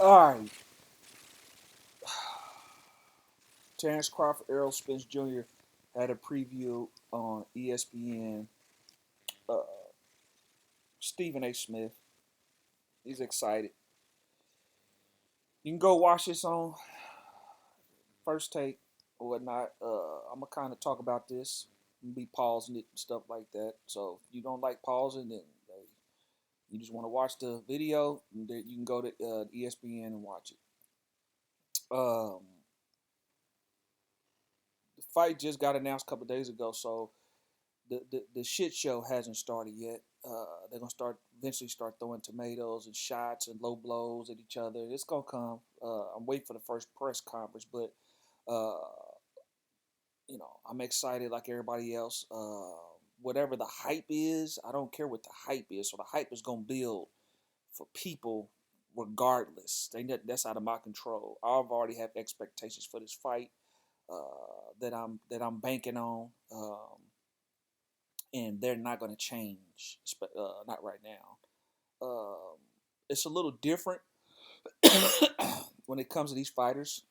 All right. Terence Crawford, Errol, Spence Jr. had a preview on ESPN. Uh, Stephen A. Smith. He's excited. You can go watch this on First Take or whatnot. I'm gonna kind of talk about this and be pausing it and stuff like that. So if you don't like pausing, then you just want to watch the video, then you can go to ESPN and watch it. The fight just got announced a couple days ago, so the shit show hasn't started yet. They're gonna eventually start throwing tomatoes and shots and low blows at each other. It's gonna come. I'm waiting for the first press conference, but uh, I'm excited like everybody else. Whatever the hype is, I don't care what the hype is. So the hype is gonna build for people regardless. That's out of my control. I've already have expectations for this fight that I'm banking on. And they're not going to change, not right now. It's a little different when it comes to these fighters.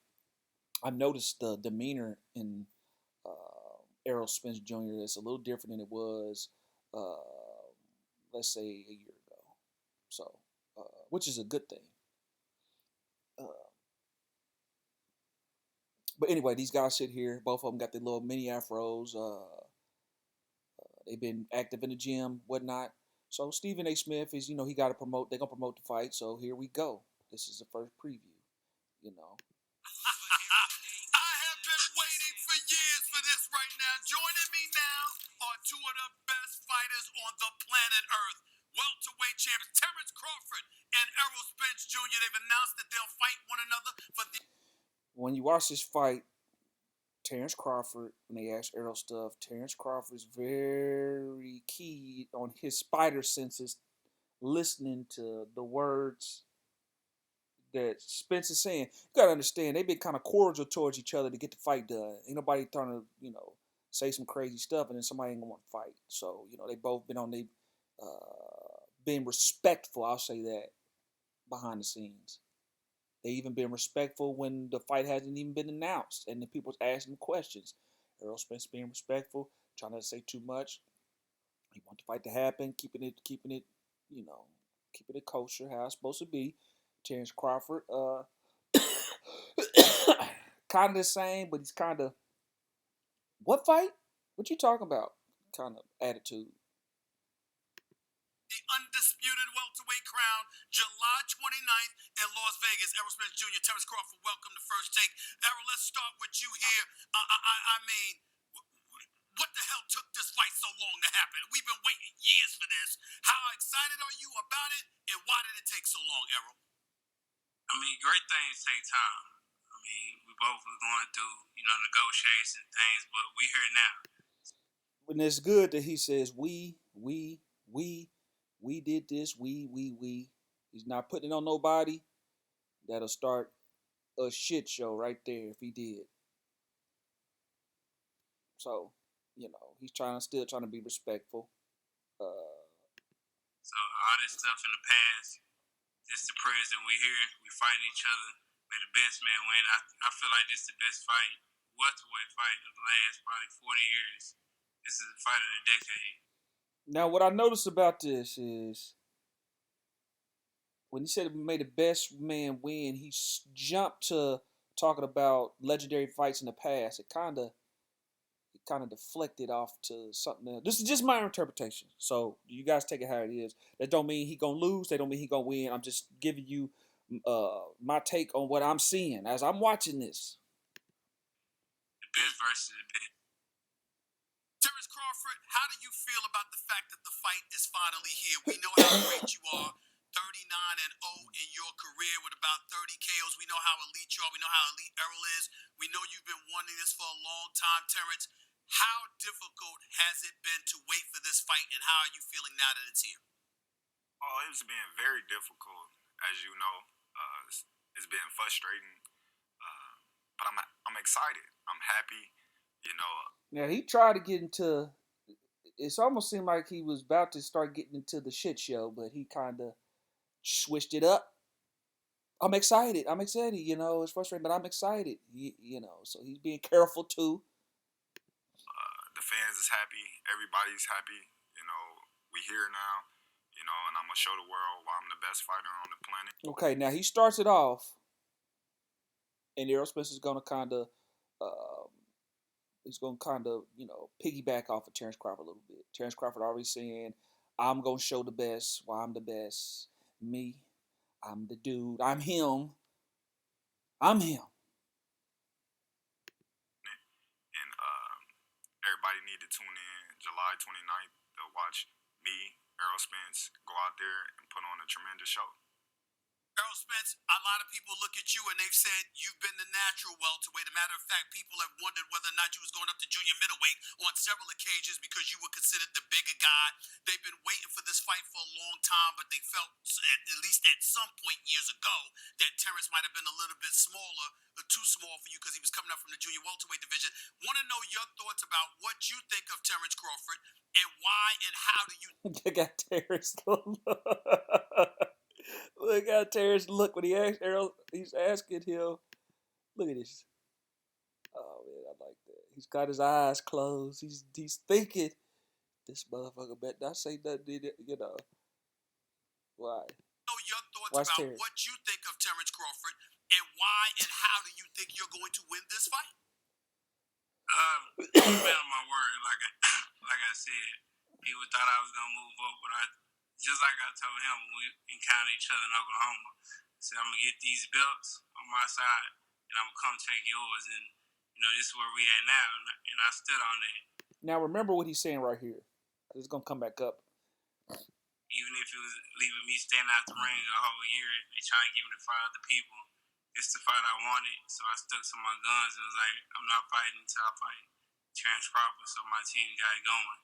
I've noticed the demeanor in Errol Spence Jr. is a little different than it was, uh, let's say, a year ago. So, which is a good thing. Uh, but anyway, these guys sit here. Both of them got their little mini afros. They've been active in the gym, whatnot. So Stephen A. Smith is, he got to promote. They're gonna promote the fight. So here we go. This is the first preview. I have been waiting for years for this right now. Joining me now are two of the best fighters on the planet Earth. Welterweight champions Terence Crawford and Errol Spence Jr. They've announced that they'll fight one another for the. When you watch this fight, Terence Crawford, when they ask Errol stuff, Terence Crawford is very key on his spider senses, listening to the words that Spence is saying. You gotta understand, they've been kind of cordial towards each other to get the fight done. Ain't nobody trying to, say some crazy stuff and then somebody ain't gonna want to fight. So, they both been been respectful, I'll say that, behind the scenes. They even been respectful when the fight hasn't even been announced and the people's asking questions. Errol Spence being respectful, trying not to say too much. He want the fight to happen, keeping it, keeping it kosher, how it's supposed to be. Terence Crawford, kind of the same, but he's kind of, what fight? What you talking about? Kind of attitude. The undisputed welterweight crown, July 29th in Las Vegas. Errol Spence Jr., Terence Crawford, welcome to First Take. Errol, let's start with you here. I mean, what the hell took this fight so long to happen? We've been waiting years for this. How excited are you about it, and why did it take so long, Errol? I mean, great things take time. I mean, we both was going through, negotiations and things, but we here now. And it's good that he says we did this, we. He's not putting it on nobody. That'll start a shit show right there if he did. So, he's still trying to be respectful. So all this stuff in the past, this the present. We here, we fight each other. May the best man win. I feel like this is the best fight, welterweight fight of the last probably 40 years. This is the fight of the decade. Now, what I noticed about this is when he said may the best man win, he jumped to talking about legendary fights in the past. It kind of deflected off to something else. This is just my interpretation. So you guys take it how it is. That don't mean he gonna lose. That don't mean he gonna win. I'm just giving you my take on what I'm seeing as I'm watching this. The best versus the best. Terence Crawford, how do you feel about the fact that the fight is finally here? We know how great you are. 39-0 in your career with about 30 KOs. We know how elite you are. We know how elite Errol is. We know you've been wanting this for a long time, Terence. How difficult has it been to wait for this fight, and how are you feeling now that it's here? Oh, it's been very difficult, as you know. It's been frustrating, but I'm excited. I'm happy. Now he tried to get into. It's almost seemed like he was about to start getting into the shit show, but he kind of switched it up. I'm excited. I'm excited. You know, it's frustrating, but I'm excited. You know, so he's being careful too. The fans is happy. Everybody's happy. You know, we here now. You know, and I'm gonna show the world why I'm the best fighter on the planet. Okay, now he starts it off, and Errol Spence is gonna kind of, he's gonna kind of, you know, piggyback off of Terence Crawford a little bit. Terence Crawford already saying, "I'm gonna show the best. Why I'm the best. Me, I'm the dude. I'm him. I'm him." And everybody need to tune in July 29th to watch me, Errol Spence, go out there and put on a tremendous show. Errol Spence, a lot of people look at you and they've said you've been the natural welterweight. A matter of fact, people have wondered whether or not you was going up to junior middleweight on several occasions because you were considered the bigger guy. They've been waiting for this fight for a long time, but they felt, at least at some point years ago, that Terence might have been a little bit smaller, or too small for you because he was coming up from the junior welterweight division. Want to know your thoughts about what you think of Terence Crawford and why and how do you Look at Terence. Look at Terence. Look when he asked Errol. He's asking him. Look at this. Oh man, I like that. He's got his eyes closed. He's thinking. This motherfucker bet not say nothing. You know. Why? know your thoughts Watch about Terence. what you think of Terence Crawford and why and how do you think you're going to win this fight? Man of my word, like I said, people thought I was gonna move up, but just like I told him when we encountered each other in Oklahoma, I said I'm gonna get these belts on my side and I'm gonna come take yours, and you know this is where we at now, and I stood on that. Now remember what he's saying right here, because it's gonna come back up. Even if it was leaving me standing out the ring a whole year, they trying to give me to fight other people. It's the fight I wanted, so I stuck to my guns. It was like, I'm not fighting until I fight Terence Crawford, so my team got it going.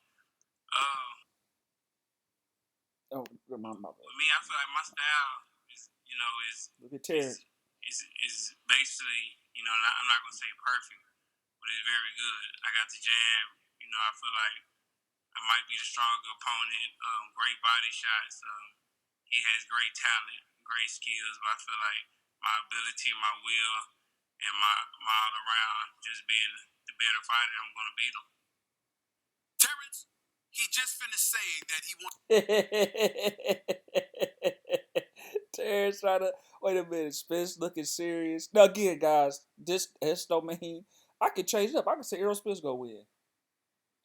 Oh, remind me. With me, I feel like my style is, Look at Terence. is basically, I'm not going to say perfect, but it's very good. I got the jab. I feel like I might be the stronger opponent. Great body shots. He has great talent, great skills, but I feel like my ability, my will, and my all around just being the better fighter, I'm going to beat him. Terence, he just finished saying that he wants. Terence trying to wait a minute. Spence looking serious. Now again, guys, this don't mean I can change it up. I can say Errol Spence go win.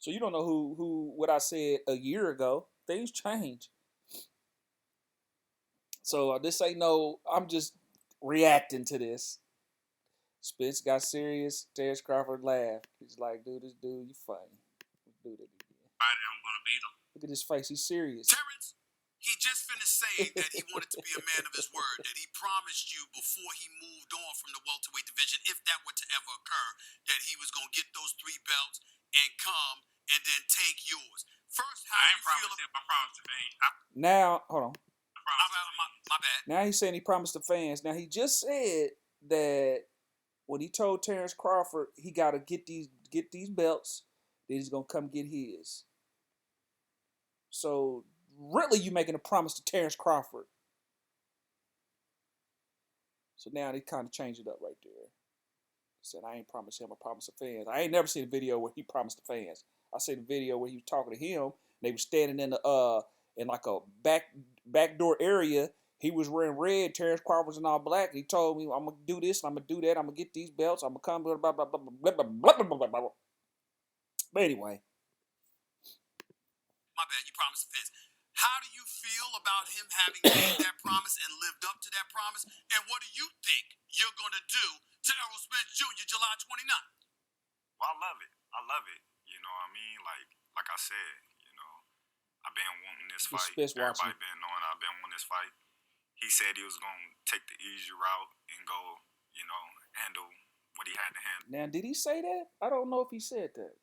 So you don't know who what I said a year ago. Things change. So this ain't no. I'm just reacting to this. Spence got serious. Terence Crawford laughed. He's like, "Dude, this dude, you funny. Let's do that again." I'm going to beat him. Look at his face. He's serious. Terence, he just finished saying that he wanted to be a man of his word, that he promised you before he moved on from the welterweight division, if that were to ever occur, that he was going to get those 3 belts and come and then take yours. First, how do you feel about... I promised the fans. Now, hold on. My bad. Now he's saying he promised the fans. Now he just said that when he told Terence Crawford he got to get these belts, then he's gonna come get his. So really, you making a promise to Terence Crawford. So now they kind of change it up right there. Said I ain't promised him. I promised the fans. I ain't never seen a video where he promised the fans. I seen the video where he was talking to him. They were standing in the in like a backdoor area. He was wearing red. Terence Crawford was in all black. He told me, "I'm gonna do this. I'm gonna do that. I'm gonna get these belts. I'm gonna come." Blah blah blah blah blah blah blah blah blah. But anyway, my bad. You promised the fans. How do you feel about him having made that promise and lived up to that promise? And what do you think you're going to do to Errol Spence Jr. July 29th? Well, I love it. I love it. You know what I mean? Like I said, I've been wanting this fight. Everybody been knowing I've been wanting this fight. He said he was going to take the easy route and go, handle what he had to handle. Now, did he say that? I don't know if he said that.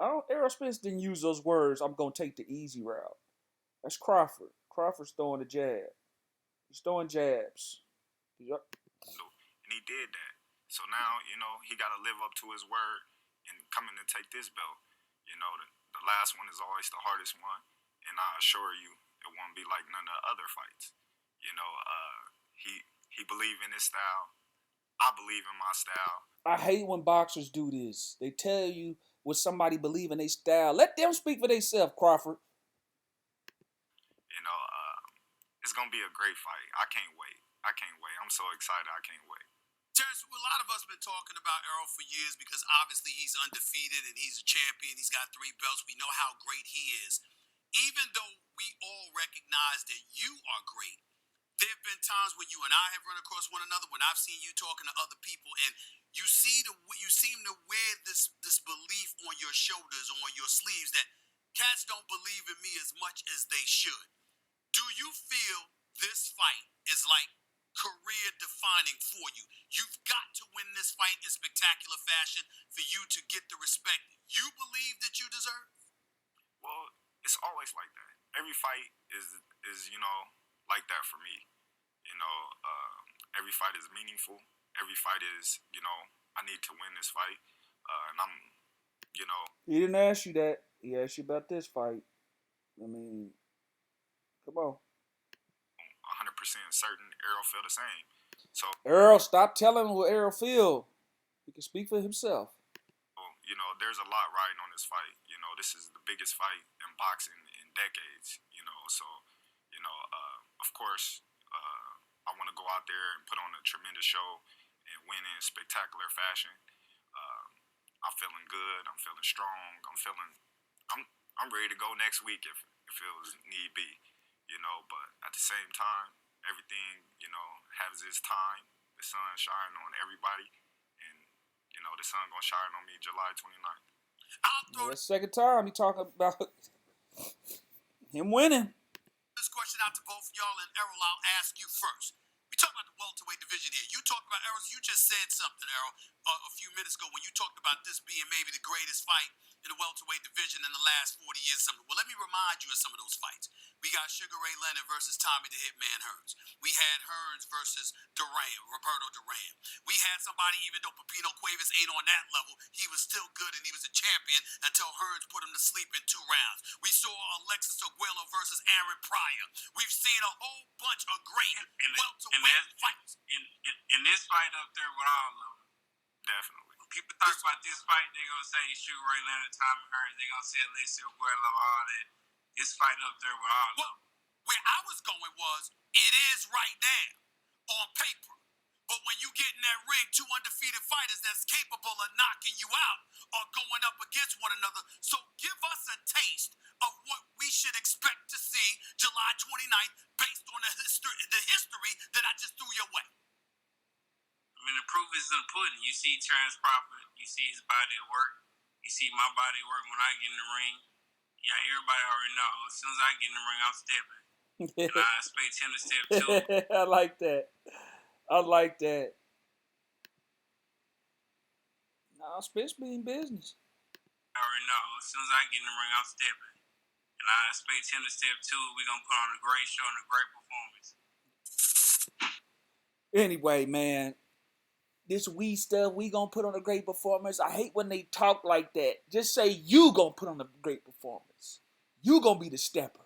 Errol Spence didn't use those words, I'm going to take the easy route. That's Crawford. Crawford's throwing a jab. He's throwing jabs. And he did that. So now, he got to live up to his word and coming to take this belt. The last one is always the hardest one. And I assure you, it won't be like none of the other fights. He He believe in his style. I believe in my style. I hate when boxers do this. They tell you what somebody believe in their style. Let them speak for themselves, Crawford. You know, it's going to be a great fight. I can't wait. I'm so excited. I can't wait. Terence, a lot of us have been talking about Errol for years because obviously he's undefeated and he's a champion. He's got 3 belts. We know how great he is. Even though we all recognize that you are great, there have been times when you and I have run across one another, when I've seen you talking to other people, and you seem to wear this belief on your shoulders, on your sleeves, that cats don't believe in me as much as they should. Do you feel this fight is like career defining for you? You've got to win this fight in spectacular fashion for you to get the respect you believe that you deserve? Well, it's always like that. Every fight is like that for me. Every fight is meaningful. Every fight is, I need to win this fight. And I'm, He didn't ask you that. He asked you about this fight. I mean, come on. 100% certain Errol feel the same. So Errol, stop telling him what Errol feel. He can speak for himself. There's a lot riding on this fight. This is the biggest fight in boxing in decades. So of course, I want to go out there and put on a tremendous show and win in spectacular fashion. I'm feeling good. I'm feeling strong. I'm ready to go next week if it was need be. But at the same time, everything, has its time. The sun shining on everybody. And, the sun gonna shine on me July 29th. That's the second time he talking about him winning. This question out to both y'all, and Errol, I'll ask you first. We talk about the welterweight division here. You talked about Errol. You just said something, Errol, a few minutes ago when you talked about this being maybe the greatest fight in the welterweight division in the last 40 years. Well, let me remind you of some of those fights. We got Sugar Ray Leonard versus Tommy the Hitman Hearns. We had Hearns versus Roberto Duran. We had somebody, even though Pepino Cuevas ain't on that level, he was still good and he was a champion until Hearns put him to sleep in 2 rounds. We saw Alexis Aguero versus Aaron Pryor. We've seen a whole bunch of great welterweight fights. And this fight up there with all of them. Definitely. When people talk about this fight, they're going to say Sugar Ray Leonard, Tommy Hearns. They're going to say Alexis Aguero, all that. This fight up there with all of them. Where I was going was, it is right now on paper. But when you get in that ring, 2 undefeated fighters that's capable of knocking you out are going up against one another. So give us a taste of what we should expect to see July 29th based on the history that I just threw your way. I mean, the proof is in the pudding. You see Terence Crawford, you see his body at work, you see my body at work when I get in the ring. Yeah, everybody already know. As soon as I get in the ring, I'm stepping. And I expect him to step too. I like that. Nah, Spence being business. I already know. As soon as I get in the ring, I'm stepping. And I expect him to step too. We're going to put on a great show and a great performance. Anyway, man, this we stuff, we gonna put on a great performance. I hate when they talk like that. Just say you gonna put on a great performance. You gonna be the stepper.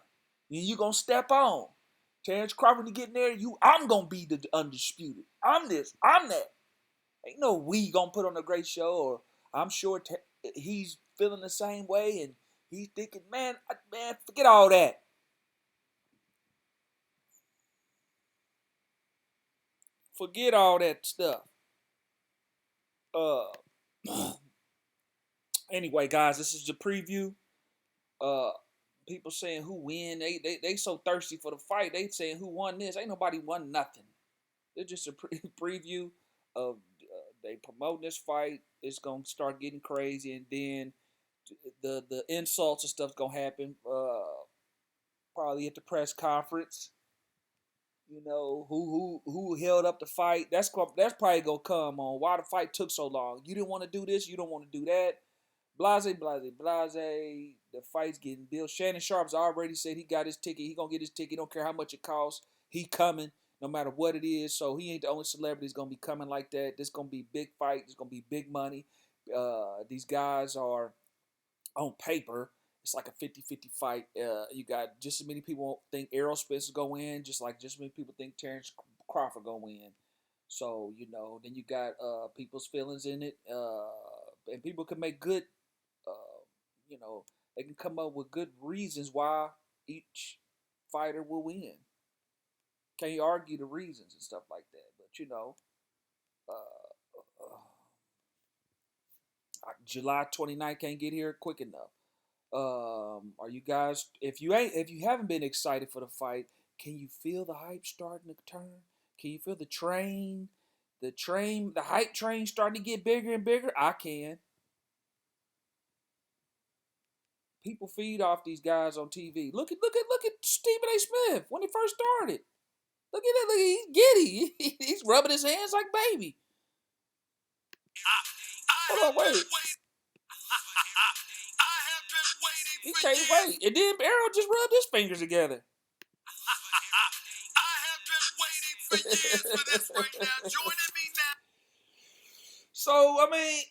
And you gonna step on. Terence Crawford to get in there, I'm gonna be the undisputed. I'm this, I'm that. Ain't no we gonna put on a great show, or I'm sure he's feeling the same way and he's thinking, man, forget all that. Forget all that stuff. Anyway, guys, this is the preview. People saying who win. They so thirsty for the fight. They saying who won this. Ain't nobody won nothing. It's just a preview of they promoting this fight. It's gonna start getting crazy, and then the insults and stuff's gonna happen. Probably at the press conference. Who held up the fight? That's probably gonna come on why the fight took so long. You didn't want to do this. You don't want to do that. Blase. The fight's getting built. Shannon Sharp's already said he got his ticket. He gonna get his ticket. Don't care how much it costs. He coming no matter what it is. So he ain't the only celebrity that's gonna be coming like that. This gonna be big fight. This gonna be big money. These guys are on paper. It's like a 50-50 fight. You got just as many people think Errol Spence is going to win, just as many people think Terence Crawford going to win. So, then you got people's feelings in it. And people can make good, you know, they can come up with good reasons why each fighter will win. Can you argue the reasons and stuff like that? But, July 29th can't get here quick enough. Are you guys, if you haven't been excited for the fight, can you feel the hype starting to turn? Can you feel the hype train starting to get bigger and bigger? I can. People feed off these guys on TV. Look at Stephen A. Smith when he first started. Look at that. Look, he's giddy. He's rubbing his hands like baby. Hold on, wait. He can't wait. And then Errol just rubbed his fingers together. I have been waiting for years for this right now. Joining me now. So, I mean,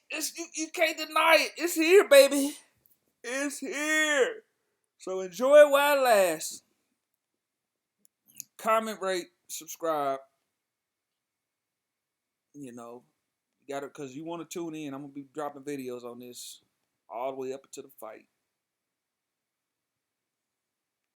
you can't deny it. It's here, baby. It's here. So enjoy it while it lasts. Comment, rate, subscribe. You got it, because you want to tune in. I'm going to be dropping videos on this all the way up to the fight.